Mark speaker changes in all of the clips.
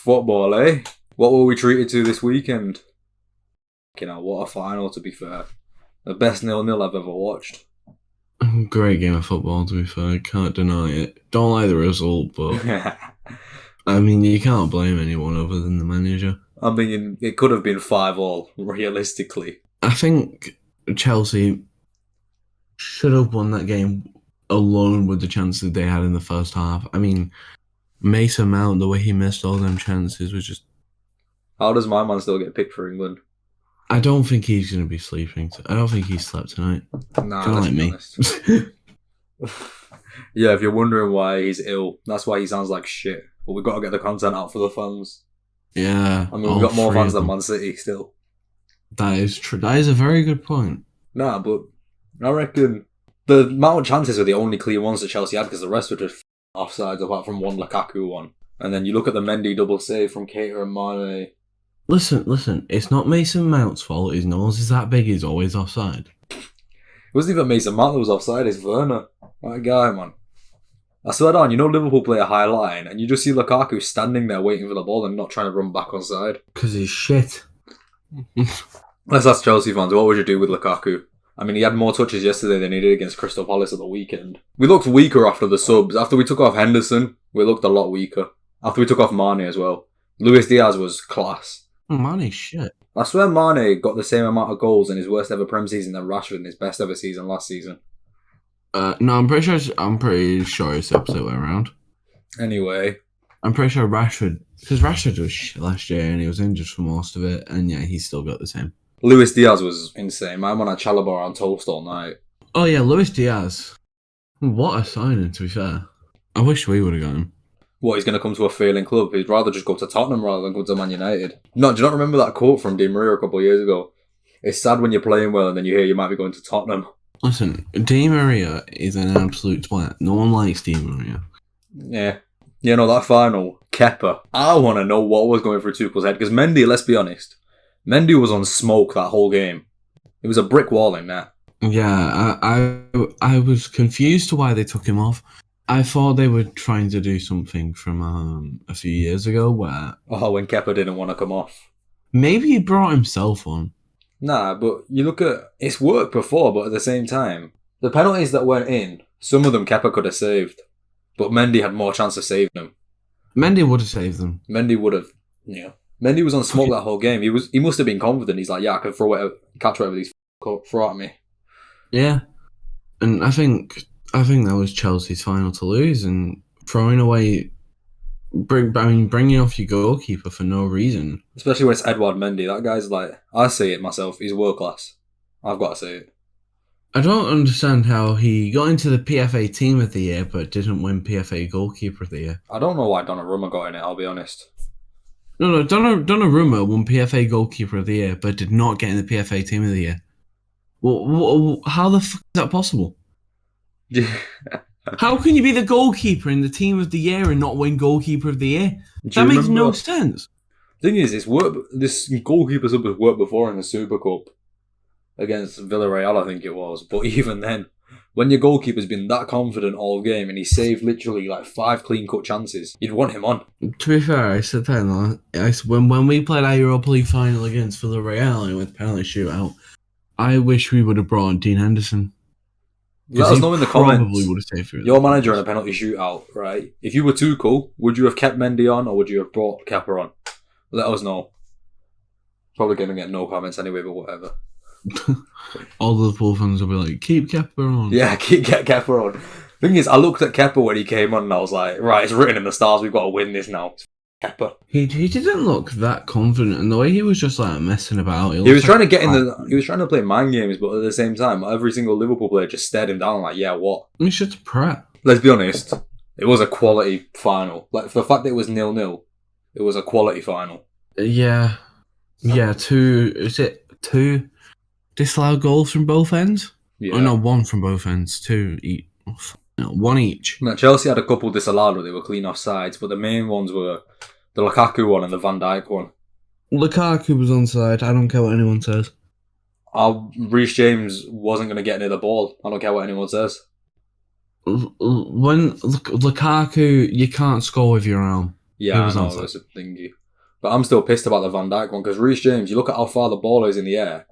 Speaker 1: Football, eh? What were we treated to this weekend? What a final, to be fair. The best 0-0 I've ever watched.
Speaker 2: Great game of football, to be fair. Can't deny it. Don't like the result, but I mean, you can't blame anyone other than the manager.
Speaker 1: I mean, it could have been 5-5, realistically.
Speaker 2: I think Chelsea should have won that game alone with the chances they had in the first half. I mean, Mason Mount, the way he missed all them chances was just...
Speaker 1: How does my man still get picked for England?
Speaker 2: I don't think he's going to be sleeping. I don't think he slept tonight.
Speaker 1: Nah,
Speaker 2: kind of like me.
Speaker 1: Yeah, if you're wondering why he's ill, that's why he sounds like shit. But we've got to get the content out for the fans.
Speaker 2: Yeah.
Speaker 1: I mean, we've got more fans than Man City still.
Speaker 2: That is true. That is a very good point.
Speaker 1: Nah, but I reckon the amount of chances were the only clear ones that Chelsea had because the rest were just offsides apart from one Lukaku one. And then you look at the Mendy double save from Keita and Mane.
Speaker 2: Listen, it's not Mason Mount's fault. His nose is that big, he's always offside.
Speaker 1: It wasn't even Mason Mount that was offside, it's Werner. That guy, man. I swear down, Liverpool play a high line and you just see Lukaku standing there waiting for the ball and not trying to run back on side.
Speaker 2: Because he's shit.
Speaker 1: Let's ask Chelsea fans, what would you do with Lukaku? I mean, he had more touches yesterday than he did against Crystal Palace at the weekend. We looked weaker after the subs. After we took off Henderson, we looked a lot weaker. After we took off Mane as well. Luis Diaz was class.
Speaker 2: Mane's shit.
Speaker 1: I swear Mane got the same amount of goals in his worst ever Prem season than Rashford in his best ever season last season.
Speaker 2: No, I'm pretty sure it's the opposite way around.
Speaker 1: Anyway.
Speaker 2: I'm pretty sure Rashford... Because Rashford was shit last year and he was injured for most of it. And yeah, he still got the same.
Speaker 1: Luis Diaz was insane. My man had Chalobah on toast all night.
Speaker 2: Oh yeah, Luis Diaz. What a signing, to be fair. I wish we would have got him.
Speaker 1: What, he's going to come to a failing club? He'd rather just go to Tottenham rather than go to Man United. No, do you not remember that quote from Di Maria a couple of years ago? It's sad when you're playing well and then you hear you might be going to Tottenham.
Speaker 2: Listen, Di Maria is an absolute twat. No one likes Di Maria.
Speaker 1: Yeah. That final, Kepa. I want to know what was going through Tuchel's head because Mendy, let's be honest, Mendy was on smoke that whole game. It was a brick wall in there.
Speaker 2: Yeah, I was confused to why they took him off. I thought they were trying to do something from a few years ago where...
Speaker 1: Oh, when Kepa didn't want to come off.
Speaker 2: Maybe he brought himself on.
Speaker 1: Nah, but you look at... It's worked before, but at the same time, the penalties that went in, some of them Kepa could have saved. But Mendy had more chance of saving them.
Speaker 2: Mendy would have saved them.
Speaker 1: Mendy would have, Mendy was on smoke that whole game. He must have been confident. He's like, yeah, I can catch whatever these throw at me.
Speaker 2: Yeah. And I think that was Chelsea's final to lose, and throwing away, bringing off your goalkeeper for no reason.
Speaker 1: Especially when it's Edouard Mendy. That guy's like, I say it myself, he's world class. I've got to say it.
Speaker 2: I don't understand how he got into the PFA Team of the Year but didn't win PFA Goalkeeper of the Year.
Speaker 1: I don't know why Donnarumma got in it, I'll be honest.
Speaker 2: No, Donnarumma won PFA Goalkeeper of the Year but did not get in the PFA Team of the Year. Well, how the fuck is that possible? How can you be the goalkeeper in the Team of the Year and not win Goalkeeper of the Year? That makes no sense.
Speaker 1: The thing is, this goalkeeper sub has worked before in the Super Cup against Villarreal, I think it was. But even then, when your goalkeeper's been that confident all game and he saved literally like 5 clean-cut chances, you'd want him on.
Speaker 2: To be fair, I said that when we played our Europa League final against Villarreal and with penalty shootout, I wish we would have brought on Dean Henderson.
Speaker 1: Let us know in the comments.
Speaker 2: Would have saved
Speaker 1: your manager in a penalty shootout, right? If you were Tuchel, would you have kept Mendy on or would you have brought Kepa on? Let us know. Probably going to get no comments anyway, but whatever.
Speaker 2: All the Liverpool fans will be like, keep Kepa on.
Speaker 1: Yeah, keep Kepa on. Thing is, I looked at Kepa when he came on and I was like, right, it's written in the stars, we've got to win this now. It's Kepa.
Speaker 2: He didn't look that confident, and the way he was just like messing about.
Speaker 1: He was trying to get in the. He was trying to play mind games, but at the same time, every single Liverpool player just stared him down like, yeah, what?
Speaker 2: He's just a prat.
Speaker 1: Let's be honest, it was a quality final. Like, for the fact that it was 0-0, it was a quality final.
Speaker 2: Yeah, two disallowed goals from both ends?
Speaker 1: Yeah.
Speaker 2: Oh no, one from both ends. Two each. No, one each.
Speaker 1: Now, Chelsea had a couple disallowed where they were clean offsides, but the main ones were the Lukaku one and the Van Dijk one.
Speaker 2: Lukaku was onside. I don't care what anyone says.
Speaker 1: Reece James wasn't going to get near the ball. I don't care what anyone says.
Speaker 2: When Lukaku, you can't score with your arm.
Speaker 1: Yeah, I
Speaker 2: was
Speaker 1: know,
Speaker 2: onside.
Speaker 1: it was a thingy. But I'm still pissed about the Van Dijk one, because Reece James, you look at how far the ball is in the air.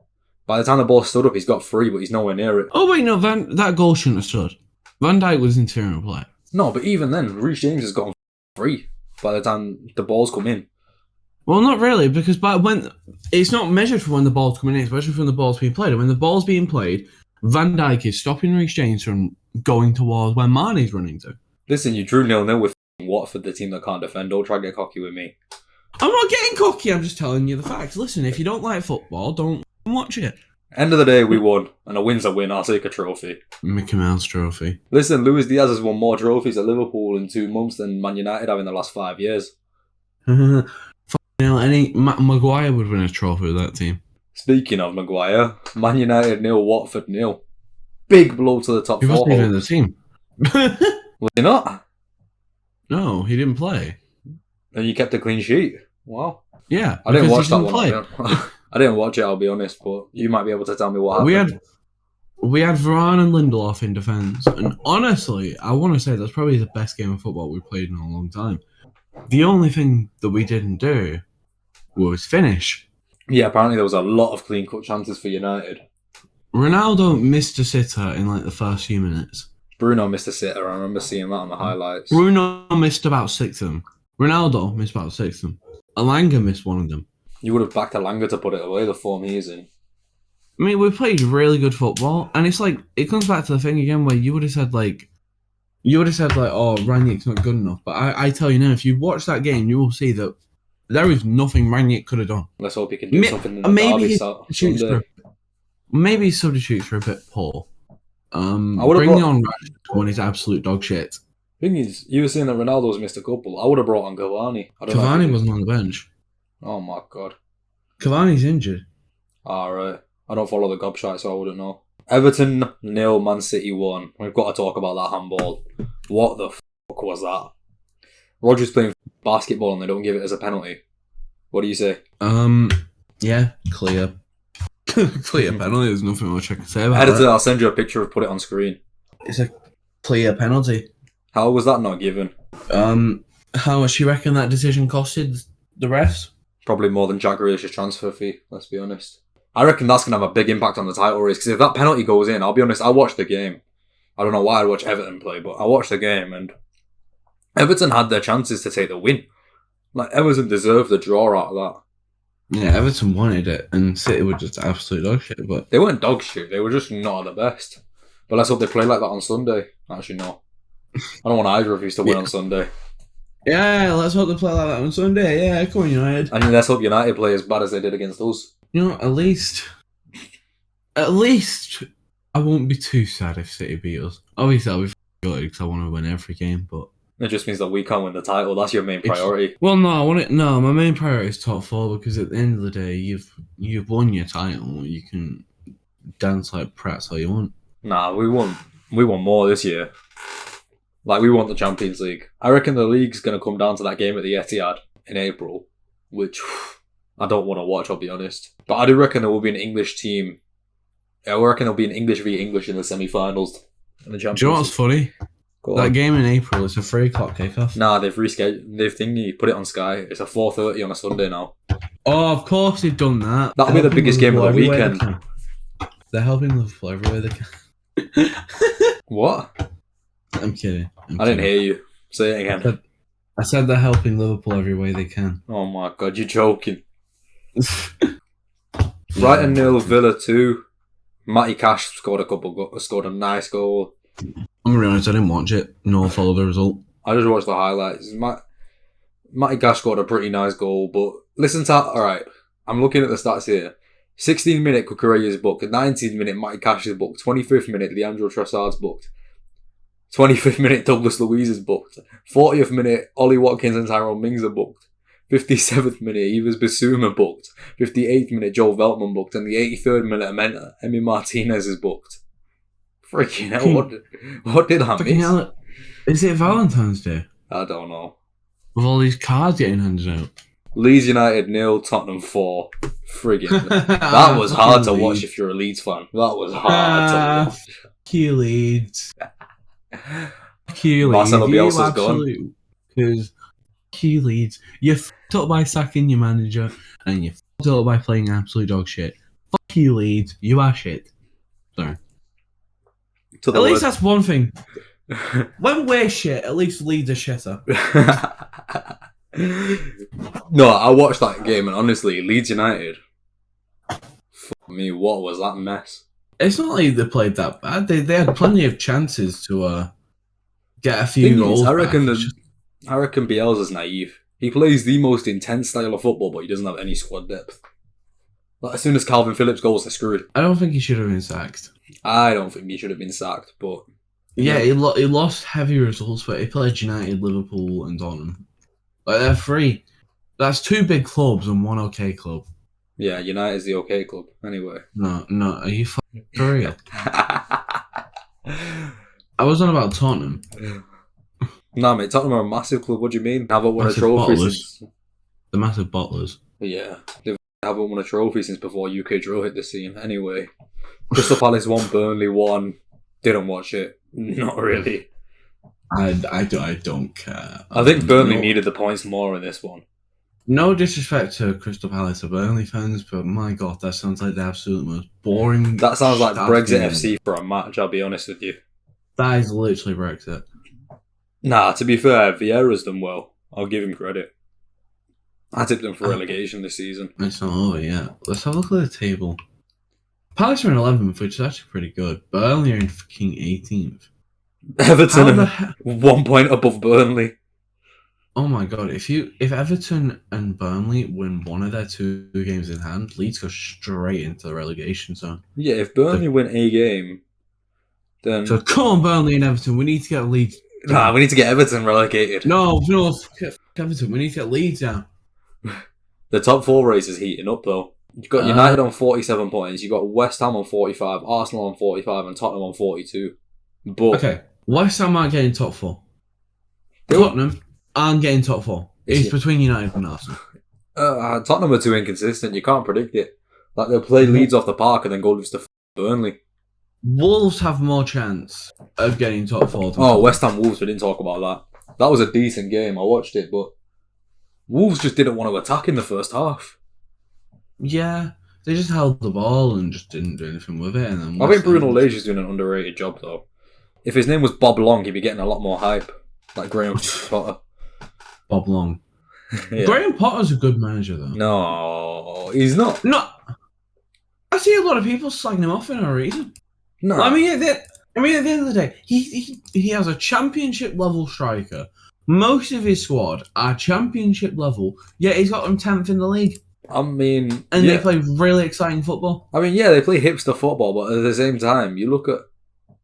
Speaker 1: By the time the ball stood up, he's got 3, but he's nowhere near it.
Speaker 2: Oh wait, no, that goal shouldn't have stood. Van Dijk was interior play.
Speaker 1: No, but even then, Reece James has gotten 3 by the time the ball's come in.
Speaker 2: Well, not really, because when it's not measured from when the ball's coming in, it's measured from the ball's being played. And when the ball's being played, Van Dijk is stopping Reece James from going towards where Mane's running to.
Speaker 1: Listen, you drew 0-0 with Watford, the team that can't defend. Don't try to get cocky with me.
Speaker 2: I'm not getting cocky, I'm just telling you the facts. Listen, if you don't like football, don't watch it.
Speaker 1: End of the day, we won, and a win's a win. I'll take a trophy.
Speaker 2: Mickey Mouse trophy.
Speaker 1: Listen, Luis Diaz has won more trophies at Liverpool in 2 months than Man United have in the last 5 years.
Speaker 2: Maguire would win a trophy with that team.
Speaker 1: Speaking of Maguire, Man United 0, Watford 0. Big blow to the top
Speaker 2: He
Speaker 1: 4.
Speaker 2: wasn't even in the team.
Speaker 1: Was he not?
Speaker 2: No, he didn't play.
Speaker 1: And you kept a clean sheet. Wow.
Speaker 2: Yeah,
Speaker 1: I didn't watch that
Speaker 2: play.
Speaker 1: one. I didn't watch it, I'll be honest, but you might be able to tell me what happened.
Speaker 2: We had Varane and Lindelof in defence, and honestly, I want to say that's probably the best game of football we've played in a long time. The only thing that we didn't do was finish.
Speaker 1: Yeah, apparently there was a lot of clean-cut chances for United.
Speaker 2: Ronaldo missed a sitter in like the first few minutes.
Speaker 1: Bruno missed a sitter, I remember seeing that on the highlights.
Speaker 2: Bruno missed about 6 of them. Ronaldo missed about 6 of them. Alanga missed 1 of them.
Speaker 1: You would have backed Alanga to put it away, the form he's in.
Speaker 2: I mean, we played really good football, and it's like, it comes back to the thing again where you would have said, oh, Rangnick's not good enough. But I tell you now, if you watch that game, you will see that there is nothing Rangnick could have done.
Speaker 1: Let's hope he can do something in the derby Sunday.
Speaker 2: Maybe his substitutes are a bit poor. Bring on Rashford when he's absolute dog shit.
Speaker 1: Thing is, you were saying that Ronaldo's missed a couple. I would have brought on Cavani.
Speaker 2: Cavani wasn't on the bench.
Speaker 1: Oh my god.
Speaker 2: Cavani's injured.
Speaker 1: Alright. I don't follow the gobshite, so I wouldn't know. Everton 0, Man City 1. We've got to talk about that handball. What the fuck was that? Rodgers playing basketball and they don't give it as a penalty. What do you say?
Speaker 2: Yeah, clear. Clear penalty, there's nothing much I can say about
Speaker 1: Editor,
Speaker 2: that.
Speaker 1: I'll send you a picture, put it on screen.
Speaker 2: It's a clear penalty.
Speaker 1: How was that not given?
Speaker 2: How much you reckon that decision costed the refs?
Speaker 1: Probably more than Jack Grealish's transfer fee, let's be honest. I reckon that's going to have a big impact on the title race, because if that penalty goes in, I'll be honest, I watched the game. I don't know why I'd watch Everton play, but I watched the game, and Everton had their chances to take the win. Like, Everton deserved the draw out of that.
Speaker 2: Yeah, Everton wanted it, and City were just absolute dog shit, but...
Speaker 1: They weren't dog shit, they were just not the best. But let's hope they play like that on Sunday. Actually, no. I don't want either of you to win on Sunday.
Speaker 2: Yeah, let's hope they play like that on Sunday. Yeah, come on, United.
Speaker 1: And let's hope United play as bad as they did against us.
Speaker 2: You know, at least I won't be too sad if City beat us. Obviously, I'll be good because I want to win every game, but...
Speaker 1: It just means that we can't win the title. That's your main priority.
Speaker 2: Well, no, my main priority is top 4 because at the end of the day, you've won your title. You can dance like Pratt's all you want.
Speaker 1: Nah, we won more this year. Like, we won the Champions League. I reckon the league's going to come down to that game at the Etihad in April, which I don't want to watch, I'll be honest. But I do reckon there will be an English team. I reckon there'll be an English v English in the semi-finals in the Champions League.
Speaker 2: Do you know what's funny? That game in April, it's a 3 o'clock kickoff.
Speaker 1: Nah, they've rescheduled. They've put it on Sky. It's a 4:30 on a Sunday now.
Speaker 2: Oh, of course they've done that.
Speaker 1: That'll be the biggest game of the weekend.
Speaker 2: They're helping Liverpool every way they can.
Speaker 1: What?
Speaker 2: I'm kidding.
Speaker 1: I didn't hear you. Say it again.
Speaker 2: I said they're helping Liverpool every way they can.
Speaker 1: Oh my god, you're joking. Brighton 0, Villa 2. Matty Cash scored a nice goal.
Speaker 2: I'm gonna be honest, I didn't watch it, nor follow the result.
Speaker 1: I just watched the highlights. Matty Cash scored a pretty nice goal, but listen to... Alright, I'm looking at the stats here. 16th minute, Cucurella's booked. 19th minute, Matty Cash is booked. 25th minute, Leandro Trossard's booked. 25th minute, Douglas Luiz is booked. 40th minute, Ollie Watkins and Tyrone Mings are booked. 57th minute, Yves Bissouma booked. 58th minute, Joel Veltman booked. And the 83rd minute, Emi Martinez is booked. Freaking hell, what did I miss? Hell,
Speaker 2: is it Valentine's Day?
Speaker 1: I don't know.
Speaker 2: With all these cards getting handed out.
Speaker 1: Leeds United 0, Tottenham 4. Friggin'. That was hard to watch if you're a Leeds fan. That was hard to watch.
Speaker 2: Leeds. Marcelo
Speaker 1: Bielsa's gone.
Speaker 2: Because you, Leeds. You fucked up by sacking your manager, and you fucked up by playing absolute dog shit. Fuck you, Leeds. You are shit. Sorry.
Speaker 1: To the
Speaker 2: At least
Speaker 1: word.
Speaker 2: that's one thing. When we're shit, at least Leeds are shitter.
Speaker 1: No, I watched that game, and honestly, Leeds United. Fuck me, what was that mess?
Speaker 2: It's not like they played that bad. They had plenty of chances to get a few
Speaker 1: Thing is,
Speaker 2: goals
Speaker 1: I
Speaker 2: back.
Speaker 1: reckon
Speaker 2: It's just-
Speaker 1: I reckon Bielsa's naive. He plays the most intense style of football, but he doesn't have any squad depth. Like, as soon as Calvin Phillips goes, they're screwed.
Speaker 2: I don't think he should have been sacked.
Speaker 1: I don't think he should have been sacked, but
Speaker 2: Yeah, he lost heavy results, but he played United, Liverpool, and Tottenham. Like, they're three. That's two big clubs and one okay club.
Speaker 1: yeah, United's the okay club. Anyway.
Speaker 2: No, are you fucking for real? I was on about Tottenham.
Speaker 1: Nah, mate, Tottenham are a massive club. What do you mean? Haven't won a
Speaker 2: Massive
Speaker 1: trophy
Speaker 2: bottlers.
Speaker 1: since.
Speaker 2: The massive bottlers.
Speaker 1: Yeah, they haven't won a trophy since before UK Draw hit the scene. Anyway, Crystal Palace won, Burnley won. Didn't watch it. Not really.
Speaker 2: I don't care.
Speaker 1: I think Burnley
Speaker 2: No-
Speaker 1: needed the points more in this one.
Speaker 2: No disrespect to Crystal Palace or Burnley fans, but my god, that sounds like the absolute most boring.
Speaker 1: That sounds like
Speaker 2: start
Speaker 1: Brexit
Speaker 2: game.
Speaker 1: FC for a match, I'll be honest with you.
Speaker 2: That is literally Brexit.
Speaker 1: Nah, to be fair, Vieira's done well. I'll give him credit. I tipped them for relegation this season.
Speaker 2: It's not over yet. Let's have a look at the table. Palace are in 11th, which is actually pretty good. Burnley are in fucking 18th.
Speaker 1: Everton
Speaker 2: How the
Speaker 1: are
Speaker 2: hell?
Speaker 1: 1 point above Burnley.
Speaker 2: Oh my god! If Everton and Burnley win one of their two games in hand, Leeds go straight into the relegation zone.
Speaker 1: Yeah, if Burnley win a game, then...
Speaker 2: So come on, Burnley and Everton, we need to get Leeds.
Speaker 1: Nah, we need to get Everton relegated.
Speaker 2: No, fuck Everton, we need to get Leeds down.
Speaker 1: The top four race is heating up, though. You've got United on 47 points, you've got West Ham on 45, Arsenal on 45, and Tottenham on 42. But
Speaker 2: Okay, West Ham aren't getting top four.
Speaker 1: Who?
Speaker 2: Tottenham aren't getting top four.
Speaker 1: Is
Speaker 2: It's
Speaker 1: it?
Speaker 2: between United and Arsenal.
Speaker 1: Tottenham are too inconsistent, you can't predict it. Like, they'll play Leeds off the park and then go lose to Burnley.
Speaker 2: Wolves have more chance of getting top four. Than
Speaker 1: Oh, West Ham Wolves, we didn't talk about that. That was a decent game, I watched it, but Wolves just didn't want to attack in the first half.
Speaker 2: Yeah, they just held the ball and just didn't do anything with it. And then
Speaker 1: I
Speaker 2: West
Speaker 1: think Bruno
Speaker 2: Ham-
Speaker 1: Lage is doing an underrated job, though. If his name was Bob Long, he'd be getting a lot more hype. Like Graham Potter.
Speaker 2: Bob Long.
Speaker 1: Yeah.
Speaker 2: Graham Potter's a good manager, though.
Speaker 1: No, he's not.
Speaker 2: No, I see a lot of people slagging him off for no reason.
Speaker 1: No.
Speaker 2: I mean, at the end of the day, he has a championship level striker. Most of his squad are championship level, yet he's got them 10th in the league,
Speaker 1: I mean,
Speaker 2: and
Speaker 1: yeah.
Speaker 2: they play really exciting football.
Speaker 1: I mean, yeah, they play hipster football, but at the same time, you look at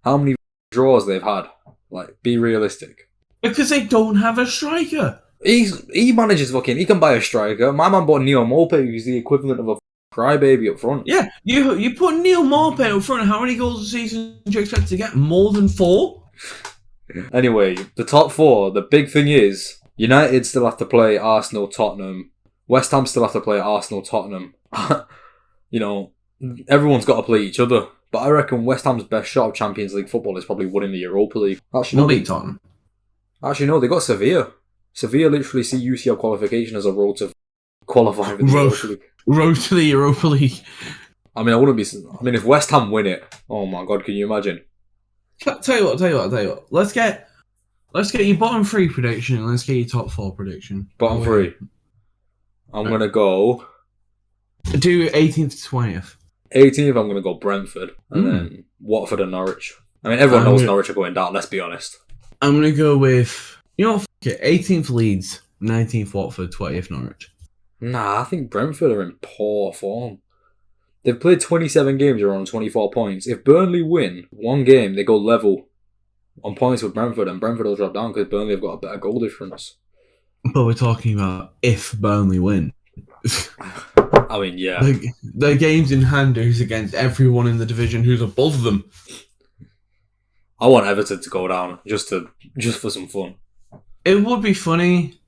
Speaker 1: how many draws they've had. Like, be realistic.
Speaker 2: Because they don't have a striker.
Speaker 1: He manages he can buy a striker. My man bought Neil Maupay, who's the equivalent of a crybaby up front.
Speaker 2: Yeah, you put Neil Maupay up front. How many goals a season do you expect to get? More than 4?
Speaker 1: Anyway, the top four, the big thing is, United still have to play Arsenal, Tottenham. West Ham still have to play Arsenal, Tottenham. You know, everyone's got to play each other. But I reckon West Ham's best shot of Champions League football is probably winning the Europa League.
Speaker 2: We'll beat Tottenham.
Speaker 1: Actually, no, they got Sevilla. Sevilla literally see UCL qualification as a road to qualify for the
Speaker 2: Road.
Speaker 1: Europa League.
Speaker 2: Road to the Europa League.
Speaker 1: I mean, I mean, if West Ham win it, oh my god, can you imagine?
Speaker 2: Tell you what. Let's get your bottom 3 prediction and let's get your top 4 prediction.
Speaker 1: Bottom 3. I'm going to go
Speaker 2: Do 18th to 20th.
Speaker 1: 18th, I'm going to go Brentford. And then Watford and Norwich. I mean, everyone knows Norwich are going down, let's be honest.
Speaker 2: I'm going to go with, you know, 18th Leeds, 19th Watford, 20th Norwich.
Speaker 1: Nah, I think Brentford are in poor form. They've played 27 games, they're on 24 points. If Burnley win one game, they go level on points with Brentford, and Brentford will drop down because Burnley have got a better goal difference.
Speaker 2: But we're talking about if Burnley win.
Speaker 1: I mean, yeah.
Speaker 2: The games in hand is against everyone in the division who's above them.
Speaker 1: I want Everton to go down just for some fun.
Speaker 2: It would be funny,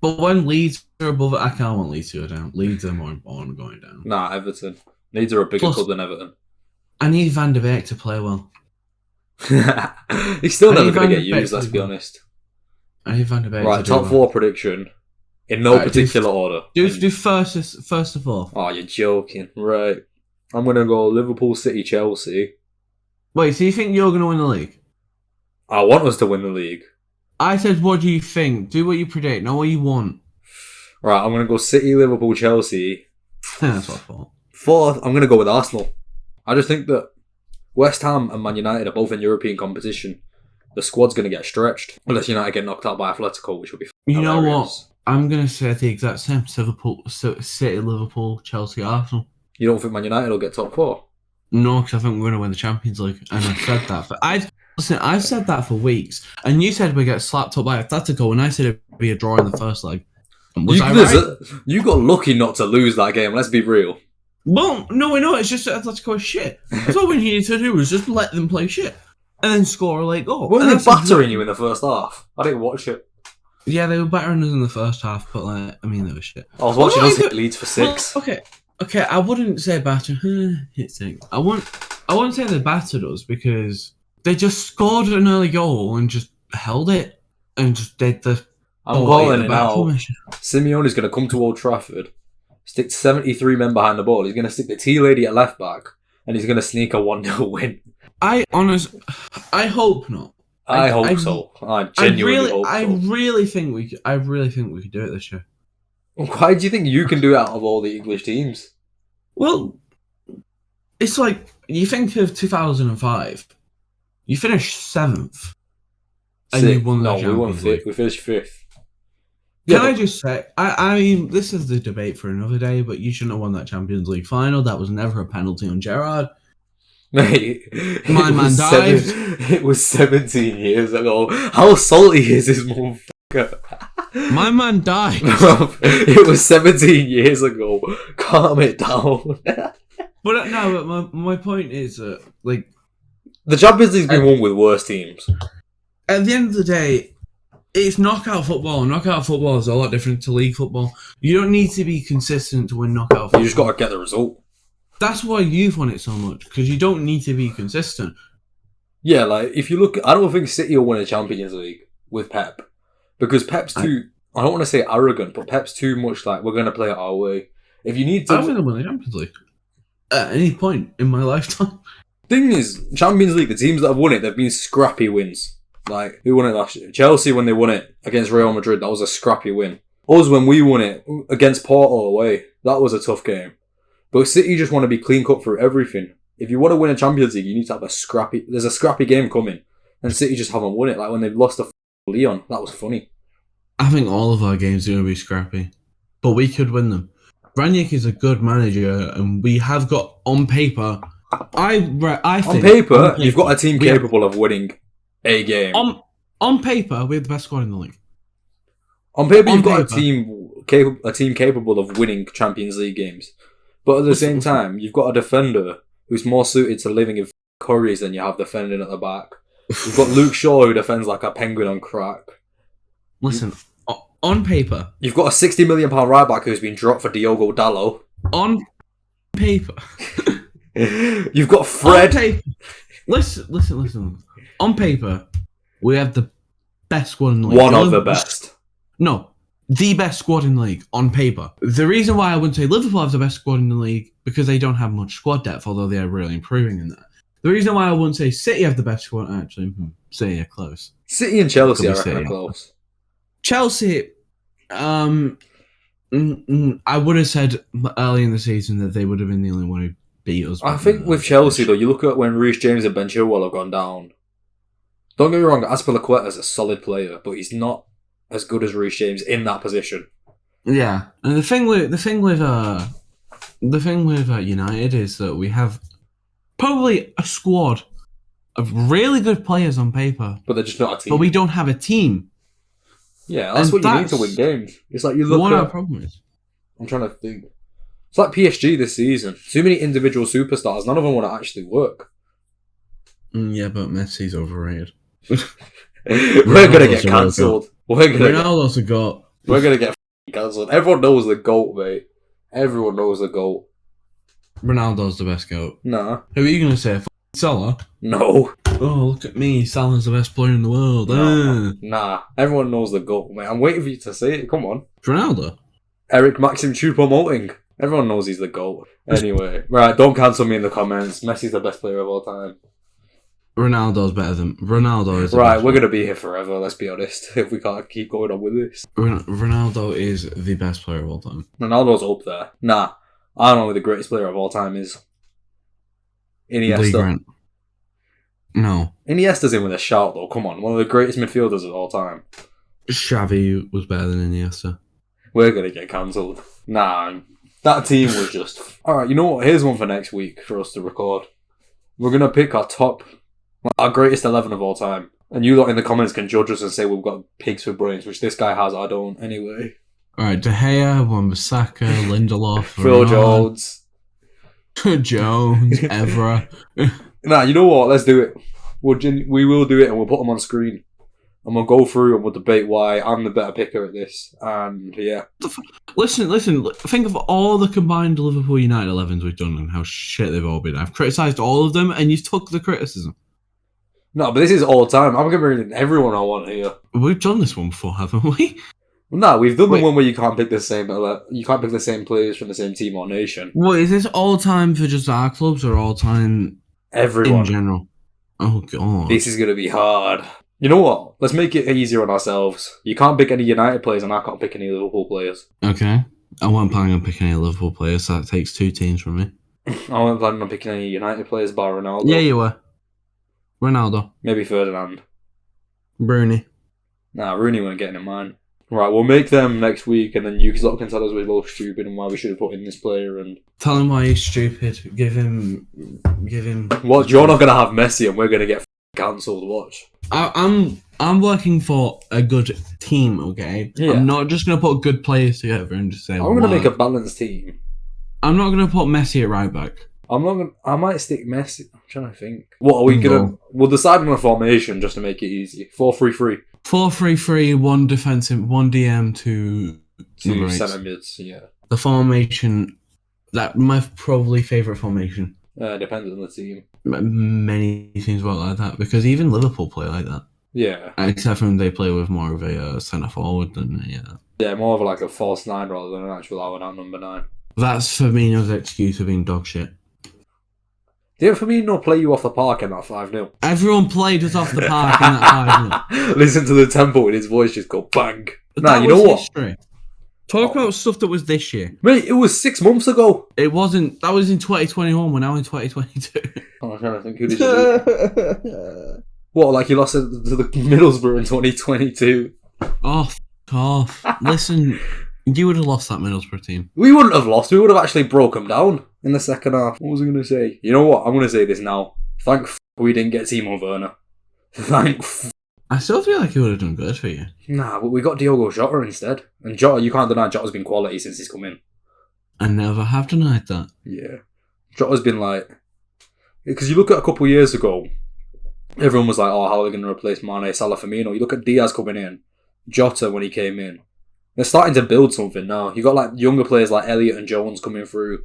Speaker 2: but when Leeds are above it, I can't want Leeds to go down. Leeds are more important going down.
Speaker 1: Nah, Everton. Leeds are a bigger club than Everton.
Speaker 2: I need Van der Beek to play well.
Speaker 1: He's still never going
Speaker 2: Van
Speaker 1: to
Speaker 2: der
Speaker 1: get used,
Speaker 2: Beek
Speaker 1: let's
Speaker 2: to
Speaker 1: be
Speaker 2: do
Speaker 1: honest.
Speaker 2: I need Van der Beek
Speaker 1: Right,
Speaker 2: to do
Speaker 1: top
Speaker 2: well.
Speaker 1: 4 prediction. In no particular order.
Speaker 2: Do first to fourth.
Speaker 1: Oh, you're joking. Right. I'm going to go Liverpool, City, Chelsea.
Speaker 2: Wait, so you think you're going to win the league?
Speaker 1: I want us to win the league.
Speaker 2: I said, what do you think? Do what you predict, not what you want.
Speaker 1: Right, I'm going to go City, Liverpool, Chelsea.
Speaker 2: That's what I thought.
Speaker 1: Fourth, I'm going to go with Arsenal. I just think that West Ham and Man United are both in European competition. The squad's going to get stretched. Unless United get knocked out by Atletico, which would be
Speaker 2: You
Speaker 1: hilarious.
Speaker 2: know what? I'm going to say the exact same. City, Liverpool, Chelsea, Arsenal.
Speaker 1: You don't think Man United will get top 4?
Speaker 2: No, because I think we're going to win the Champions League. And I've said that. I've said that for weeks. And you said we get slapped up by Atletico, and I said it'd be a draw in the first leg. Was I right?
Speaker 1: You got lucky not to lose that game, let's be real.
Speaker 2: Well, no, it's just that Atletico is shit. That's all we needed to do was just let them play shit. And then score a late goal.
Speaker 1: Weren't they battering you in the first half? I didn't watch it.
Speaker 2: Yeah, they were battering us in the first half, but they were shit.
Speaker 1: I was watching us hit Leeds for 6.
Speaker 2: Well, okay, I wouldn't say batter. Hit 6. I wouldn't say they battered us because they just scored an early goal and just held it and just did the.
Speaker 1: I'm calling it now. Simeone's going to come to Old Trafford, stick 73 men behind the ball. He's going to stick the tea lady at left back, and he's going to sneak a 1-0 win.
Speaker 2: I hope not.
Speaker 1: I hope so. I genuinely hope so.
Speaker 2: I really think we could do it this year.
Speaker 1: Why do you think you can do it out of all the English teams?
Speaker 2: Well, it's like you think of 2005. You finished 7th, and you won the Champions League.
Speaker 1: We finished 5th.
Speaker 2: Can I just say, I mean, this is the debate for another day, but you shouldn't have won that Champions League final. That was never a penalty on Gerrard.
Speaker 1: Mate,
Speaker 2: my man died.
Speaker 1: It was 17 years ago. How salty is this motherfucker?
Speaker 2: My man died.
Speaker 1: It was 17 years ago. Calm it down.
Speaker 2: But my point is, like,
Speaker 1: the Champions League's been won with worse teams.
Speaker 2: At the end of the day, it's knockout football. Knockout football is a lot different to league football. You don't need to be consistent to win knockout football.
Speaker 1: You just got to get the result.
Speaker 2: That's why you've won it so much, because you don't need to be consistent.
Speaker 1: Yeah, like, if you look... I don't think City will win a Champions League with Pep. Because Pep's too... I don't want to say arrogant, but Pep's too much like, we're going to play it our way. If you need to...
Speaker 2: I don't think they'll win the Champions League. At any point in my lifetime.
Speaker 1: Thing is, Champions League, the teams that have won it, they've been scrappy wins. Like, who won it last year? Chelsea, when they won it against Real Madrid, that was a scrappy win. Us, when we won it against Porto away, that was a tough game. But City just want to be clean cut through everything. If you want to win a Champions League, you need to have a scrappy... There's a scrappy game coming. And City just haven't won it. Like when they've lost to Leon. That was funny.
Speaker 2: I think all of our games are going to be scrappy. But we could win them. Ranić is a good manager, and we have got, on paper... I think...
Speaker 1: On paper, you've got a team capable of winning a game.
Speaker 2: On paper, we have the best squad in the league.
Speaker 1: On paper, you've got a team capable of winning Champions League games. But at the same time, you've got a defender who's more suited to living in curries than you have defending at the back. You've got Luke Shaw who defends like a penguin on crack.
Speaker 2: Listen, on paper...
Speaker 1: You've got a £60 million right back who's been dropped for Diogo Dalot.
Speaker 2: On paper...
Speaker 1: You've got Fred...
Speaker 2: Listen. On paper, we have the best squad in the league.
Speaker 1: One of the best.
Speaker 2: No. The best squad in the league, on paper. The reason why I wouldn't say Liverpool have the best squad in the league, because they don't have much squad depth, although they are really improving in that. The reason why I wouldn't say City have the best squad, actually, City are close.
Speaker 1: City and Chelsea are close.
Speaker 2: Chelsea, I would have said early in the season that they would have been the only one who beat us.
Speaker 1: I think with Chelsea, though, you look at when Reece James and Ben Chilwell have gone down. Don't get me wrong, Azpilicueta is a solid player, but he's not as good as Reece James in that position.
Speaker 2: Yeah, and the thing with United is that we have probably a squad of really good players on paper,
Speaker 1: but they're just not a team.
Speaker 2: But we don't have a team.
Speaker 1: Yeah, that's what you need to win games. It's like you look
Speaker 2: what
Speaker 1: at...
Speaker 2: our problem is.
Speaker 1: I'm trying to think. It's like PSG this season. Too many individual superstars. None of them want to actually work.
Speaker 2: Yeah, but Messi's overrated.
Speaker 1: We're gonna get cancelled.
Speaker 2: Ronaldo's a GOAT.
Speaker 1: We're gonna get cancelled. Everyone knows the GOAT, mate. Everyone knows the GOAT.
Speaker 2: Ronaldo's the best GOAT.
Speaker 1: Nah.
Speaker 2: Who are you gonna say? Salah?
Speaker 1: No.
Speaker 2: Oh, look at me. Salah's the best player in the world.
Speaker 1: Nah, everyone knows the GOAT, mate. I'm waiting for you to say it. Come on.
Speaker 2: Ronaldo.
Speaker 1: Eric Maxim Choupo-Moting. Everyone knows he's the GOAT. Anyway, right, don't cancel me in the comments. Messi's the best player of all time.
Speaker 2: Ronaldo's better than Ronaldo is.
Speaker 1: Right, we're going to be here forever, let's be honest, if we can't keep going on with this.
Speaker 2: Ronaldo is the best player of all time.
Speaker 1: Ronaldo's up there. Nah, I don't know who the greatest player of all time is. Iniesta.
Speaker 2: No.
Speaker 1: Iniesta's in with a shout, though. Come on, one of the greatest midfielders of all time.
Speaker 2: Xavi was better than Iniesta.
Speaker 1: We're going to get cancelled. Nah, that team was just... Alright, you know what? Here's one for next week for us to record. We're going to pick our greatest 11 of all time. And you lot in the comments can judge us and say we've got pigs for brains, which this guy has, I don't, anyway.
Speaker 2: Alright, De Gea, Wan-Bissaka, Lindelof,
Speaker 1: Phil Jones.
Speaker 2: Jones, Evra.
Speaker 1: Nah, you know what? Let's do it. We will do it and we'll put them on screen. And we'll go through and we'll debate why I'm the better picker at this. And yeah.
Speaker 2: Listen. Think of all the combined Liverpool United 11s we've done and how shit they've all been. I've criticised all of them and you took the criticism.
Speaker 1: No, but this is all time. I'm going to everyone I want here.
Speaker 2: We've done this one before, haven't we?
Speaker 1: No, we've done the one where you can't pick the same players from the same team or nation.
Speaker 2: What is this all time for just our clubs or all time
Speaker 1: everyone
Speaker 2: in general? Oh god.
Speaker 1: This is gonna be hard. You know what? Let's make it easier on ourselves. You can't pick any United players and I can't pick any Liverpool players.
Speaker 2: Okay. I wasn't planning on picking any Liverpool players, so that takes 2 teams from me.
Speaker 1: I wasn't planning on picking any United players bar Ronaldo.
Speaker 2: Yeah, you were. Ronaldo.
Speaker 1: Maybe Ferdinand.
Speaker 2: Rooney.
Speaker 1: Nah, Rooney weren't getting in mine. Right, we'll make them next week, and then you can tell us we're both stupid and why we should have put in this player. And
Speaker 2: tell him why he's stupid. Give him.
Speaker 1: What? You're not gonna have Messi, and we're gonna get cancelled. Watch.
Speaker 2: I'm working for a good team. Okay. Yeah. I'm not just gonna put good players together and just say.
Speaker 1: I'm gonna make a balanced team.
Speaker 2: I'm not gonna put Messi at right back.
Speaker 1: I might stick Messi. I'm trying to think. What are we gonna? We'll decide on a formation just to make it easy. 4-3-3.
Speaker 2: 4-3-3, 1 defensive, 1 DM, 2
Speaker 1: centre mids. Yeah.
Speaker 2: The formation that my probably favourite formation.
Speaker 1: Depends on the team.
Speaker 2: Many teams work like that because even Liverpool play like that.
Speaker 1: Yeah.
Speaker 2: Except for when they play with more of a centre forward than
Speaker 1: Yeah, more of like a false 9 rather than an actual out-and-out number 9.
Speaker 2: That's Firmino's excuse for being dog shit.
Speaker 1: Didn't Firmino play you off the park in that 5-0?
Speaker 2: Everyone played us off the park in that
Speaker 1: 5-0. Listen to the tempo in his voice just go bang. Nah, you know what?
Speaker 2: History. Talk about stuff that was this year.
Speaker 1: Mate, it was 6 months ago.
Speaker 2: It wasn't. That was in 2021. We're now in 2022.
Speaker 1: I'm trying to think who did you do? What, like you lost to the Middlesbrough in 2022?
Speaker 2: Oh, f*** off. Listen, you would have lost that Middlesbrough team.
Speaker 1: We wouldn't have lost. We would have actually broke them down in the second half. What was I going to say? You know what? I'm going to say this now. Thank we didn't get Timo Werner. Thank
Speaker 2: I still feel like he would have done good for you.
Speaker 1: Nah, but we got Diogo Jota instead. And Jota, you can't deny Jota's been quality since he's come in.
Speaker 2: I never have denied that.
Speaker 1: Yeah. Jota's been like... Because you look at a couple of years ago, everyone was like, oh, how are they going to replace Mane, Salah, Firmino? You look at Diaz coming in, Jota when he came in. They're starting to build something now. You got like younger players like Elliott and Jones coming through.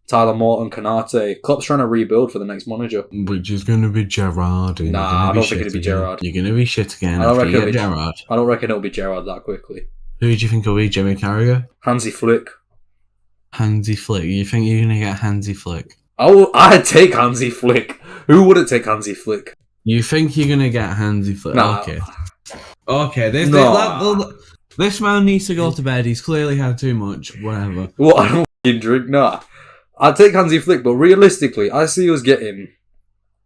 Speaker 1: Tyler Morton, Kanate. Klopp's trying to rebuild for the next manager.
Speaker 2: Which is going to be Gerrard.
Speaker 1: Nah, I don't think it'll be Gerrard.
Speaker 2: You're going to be shit again.
Speaker 1: I don't reckon it'll be
Speaker 2: Gerrard.
Speaker 1: I don't reckon it'll be Gerrard that quickly.
Speaker 2: Who do you think will be? Jimmy Carragher?
Speaker 1: Hansi Flick.
Speaker 2: Hansi Flick. You think you're going to get Hansi Flick?
Speaker 1: I'd take Hansi Flick. Who wouldn't take Hansi Flick?
Speaker 2: You think you're going to get Hansi Flick?
Speaker 1: Nah.
Speaker 2: Okay. This man needs to go to bed. He's clearly had too much. Whatever.
Speaker 1: Well, I don't fucking drink. Nah. I'd take Hansi Flick, but realistically, I see us getting...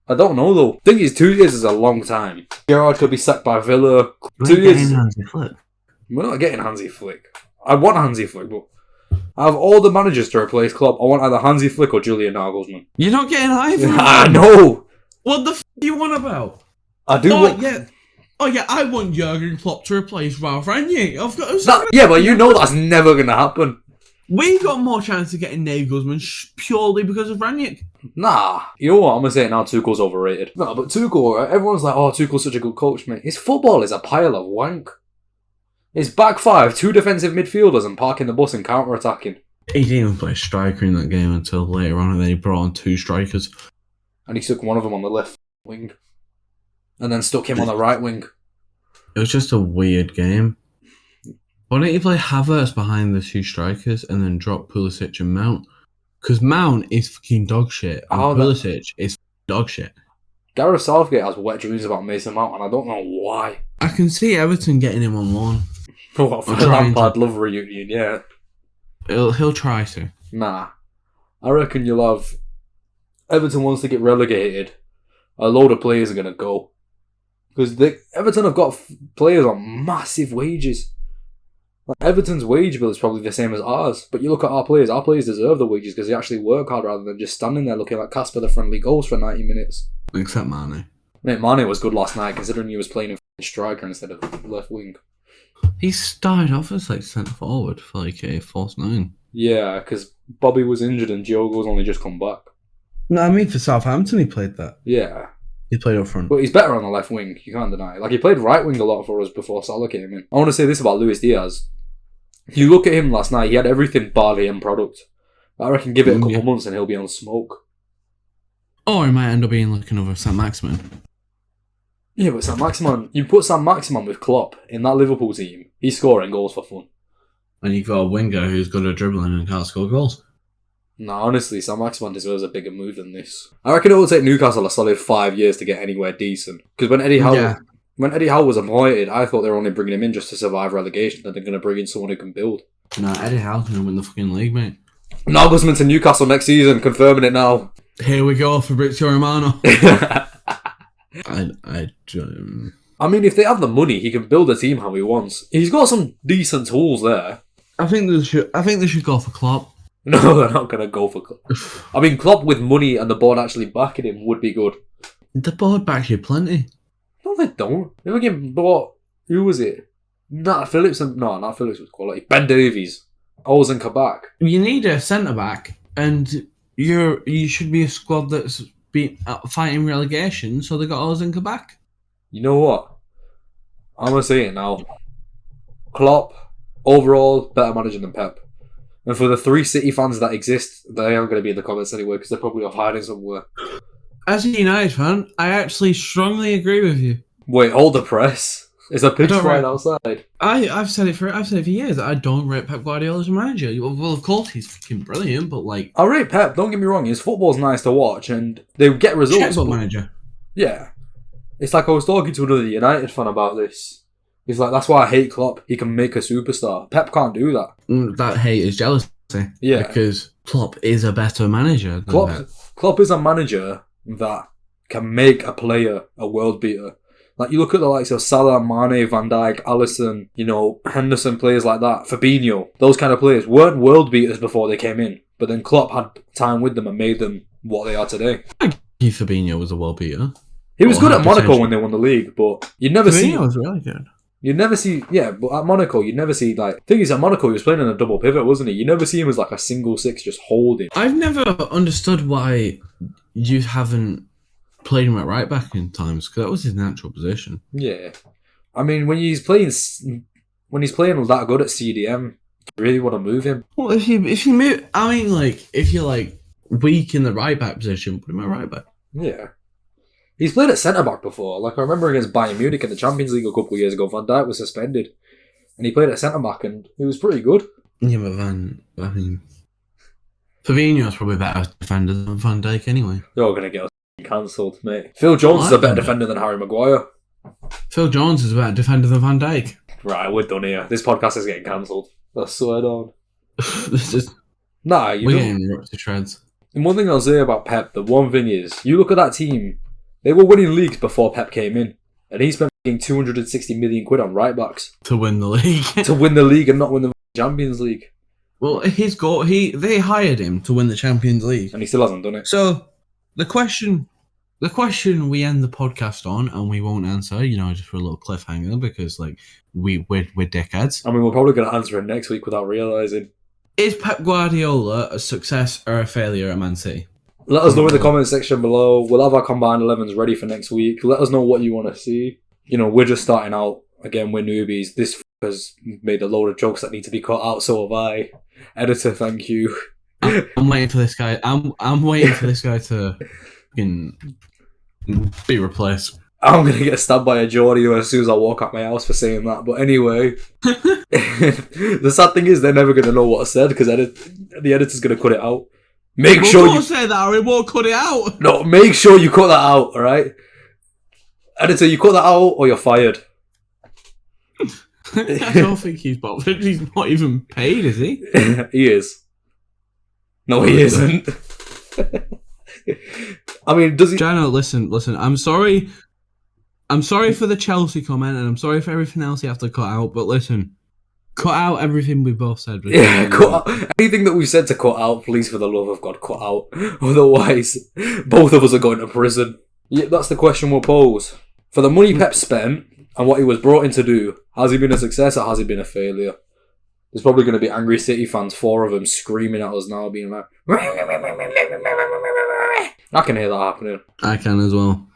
Speaker 1: I don't know, though. I think 2 years is a long time. Gerrard could be sacked by Villa. 2 years...
Speaker 2: Hansi Flick.
Speaker 1: We're not getting Hansi Flick. I want Hansi Flick, but... out of all the managers to replace Klopp, I want either Hansi Flick or Julian Nagelsmann.
Speaker 2: You're not getting either.
Speaker 1: I know!
Speaker 2: What the f*** do you want about?
Speaker 1: I do want...
Speaker 2: Yeah. Oh yeah, I want Jurgen Klopp to replace Ralph Rangnick.
Speaker 1: Yeah, but you know that's never going to happen.
Speaker 2: We got more chance of getting Nagelsmann purely because of Rangnick.
Speaker 1: Nah. You know what? I'm going to say it now, Tuchel's overrated. No, but Tuchel, everyone's like, oh, Tuchel's such a good coach, mate. His football is a pile of wank. His back 5, 2 defensive midfielders and parking the bus and counter-attacking.
Speaker 2: He didn't even play a striker in that game until later on, and then he brought on 2 strikers.
Speaker 1: And he took one of them on the left wing. and then stuck him on the right wing.
Speaker 2: It was just a weird game. Why don't you play Havertz behind the two strikers and then drop Pulisic and Mount? Because Mount is fucking dog shit, and Pulisic is dog shit.
Speaker 1: Gareth Southgate has wet dreams about Mason Mount, and I don't know why.
Speaker 2: I can see Everton getting him on loan.
Speaker 1: What, for the Lampard love reunion, yeah.
Speaker 2: He'll try to.
Speaker 1: Nah. I reckon you'll have... Everton wants to get relegated. A load of players are going to go. Because Everton have got players on massive wages. Like, Everton's wage bill is probably the same as ours. But you look at our players deserve the wages because they actually work hard rather than just standing there looking like Casper the Friendly Ghost for 90 minutes.
Speaker 2: Except Mane.
Speaker 1: Mate, Mane was good last night considering he was playing in striker instead of left wing.
Speaker 2: He started off as like centre forward for like a false 9.
Speaker 1: Yeah, because Bobby was injured and Diogo's only just come back.
Speaker 2: No, I mean for Southampton he played that.
Speaker 1: Yeah.
Speaker 2: He played up front.
Speaker 1: But he's better on the left wing, you can't deny it. Like, he played right wing a lot for us before Salah came in. I want to say this about Luis Diaz. You look at him last night, he had everything bar the end product. I reckon give it a couple months and he'll be on smoke.
Speaker 2: Or he might end up being like another Saint-Maximin.
Speaker 1: Yeah, but Saint-Maximin, you put Saint-Maximin with Klopp in that Liverpool team, he's scoring goals for fun.
Speaker 2: And you've got a winger who's good at dribbling and can't score goals.
Speaker 1: No, honestly, Saint-Maximin deserves a bigger move than this. I reckon it will take Newcastle a solid 5 years to get anywhere decent. Because when Eddie Howe was appointed, I thought they were only bringing him in just to survive relegation, that they're going to bring in someone who can build.
Speaker 2: Nah, Eddie Howe's going to win the fucking league, mate.
Speaker 1: Nagelsmann to Newcastle next season, confirming it now.
Speaker 2: Here we go, Fabrizio Romano.
Speaker 1: I mean, if they have the money, he can build a team how he wants. He's got some decent tools there.
Speaker 2: I think they should go for Klopp.
Speaker 1: No, they're not going to go for Klopp. I mean, Klopp with money and the board actually backing him would be good.
Speaker 2: The board backs you plenty.
Speaker 1: No, they don't. They were getting bought. Who was it? Nat Phillips was quality. Ben Davies. Ozan Kabak.
Speaker 2: You need a centre back, and you should be a squad that's been fighting relegation. So they got Ozan Kabak. You
Speaker 1: know what? I'm gonna say it now. Klopp, overall, better manager than Pep. And for the 3 City fans that exist, they aren't going to be in the comments anyway because they're probably off hiding somewhere.
Speaker 2: As a United fan, I actually strongly agree with you.
Speaker 1: Wait, hold the press. Is a pitch right outside?
Speaker 2: I've said it for years. I don't rate Pep Guardiola as a manager. Well, of course he's fucking brilliant, but like
Speaker 1: I rate Pep. Don't get me wrong. His football's nice to watch, and they get results.
Speaker 2: But manager.
Speaker 1: Yeah, it's like I was talking to another United fan about this. He's like, that's why I hate Klopp. He can make a superstar. Pep can't do that.
Speaker 2: That hate is jealousy.
Speaker 1: Yeah.
Speaker 2: Because Klopp is a better manager than Pep.
Speaker 1: Klopp is a manager that can make a player a world beater. Like, you look at the likes of Salah, Mane, Van Dijk, Alisson, Henderson, players like that, Fabinho, those kind of players weren't world beaters before they came in. But then Klopp had time with them and made them what they are today.
Speaker 2: Fabinho was a world beater.
Speaker 1: He was good at Monaco when they won the league, but you'd never see...
Speaker 2: Fabinho was really good.
Speaker 1: You'd never see, but at Monaco, you'd never see, thing is, at Monaco, he was playing in a double pivot, wasn't he? You never see him as, a single six just holding.
Speaker 2: I've never understood why you haven't played him at right back in times, because that was his natural position.
Speaker 1: Yeah. I mean, when he's playing that good at CDM, you really want to move him.
Speaker 2: Well, if you move, if you're, weak in the right back position, put him at right back.
Speaker 1: Yeah. He's played at centre-back before. I remember against Bayern Munich in the Champions League a couple of years ago, Van Dijk was suspended. And he played at centre-back, and he was pretty good.
Speaker 2: Yeah, but Fabinho's probably better defender than Van Dijk anyway.
Speaker 1: You're going to get us cancelled, mate. Phil Jones is a better defender than Harry Maguire.
Speaker 2: Phil Jones is a better defender than Van Dijk.
Speaker 1: Right, we're done here. This podcast is getting cancelled. I swear down.
Speaker 2: This is...
Speaker 1: Nah,
Speaker 2: we're getting ripped to shreds.
Speaker 1: And one thing I'll say about Pep, the one thing is, you look at that team... They were winning leagues before Pep came in. And he spent 260 million quid on right backs.
Speaker 2: To win the league.
Speaker 1: To win the league and not win the Champions League.
Speaker 2: Well, they hired him to win the Champions League.
Speaker 1: And he still hasn't done it.
Speaker 2: So, the question we end the podcast on, and we won't answer, just for a little cliffhanger, because, we're dickheads.
Speaker 1: I mean, we're probably going to answer it next week without realising.
Speaker 2: Is Pep Guardiola a success or a failure at Man City?
Speaker 1: Let us know in the comments section below. We'll have our combined 11s ready for next week. Let us know what you want to see. We're just starting out. Again, we're newbies. This has made a load of jokes that need to be cut out, so have I. Editor, thank you.
Speaker 2: I'm waiting for this guy. I'm waiting for this guy to be replaced.
Speaker 1: I'm going to get stabbed by a Geordie as soon as I walk out my house for saying that. But anyway, the sad thing is they're never going to know what I said because the editor's going to cut it out. Make sure you
Speaker 2: say that or it won't cut it out.
Speaker 1: No, make sure you cut that out, alright? Editor, you cut that out or you're fired.
Speaker 2: I don't think he's bothered. He's not even paid, is he?
Speaker 1: He is. No, he isn't. I mean, does he...
Speaker 2: Jano, listen. I'm sorry. I'm sorry for the Chelsea comment, and I'm sorry for everything else you have to cut out. But listen, cut out everything we both said.
Speaker 1: Yeah, cut out anything that we said to cut out. Please, for the love of God, cut out. Otherwise, both of us are going to prison. Yeah, that's the question we'll pose. For the money Pep spent and what he was brought in to do, has he been a success or has he been a failure? There's probably going to be angry City fans, 4 of them, screaming at us now, being like, I can hear that happening.
Speaker 2: I can as well.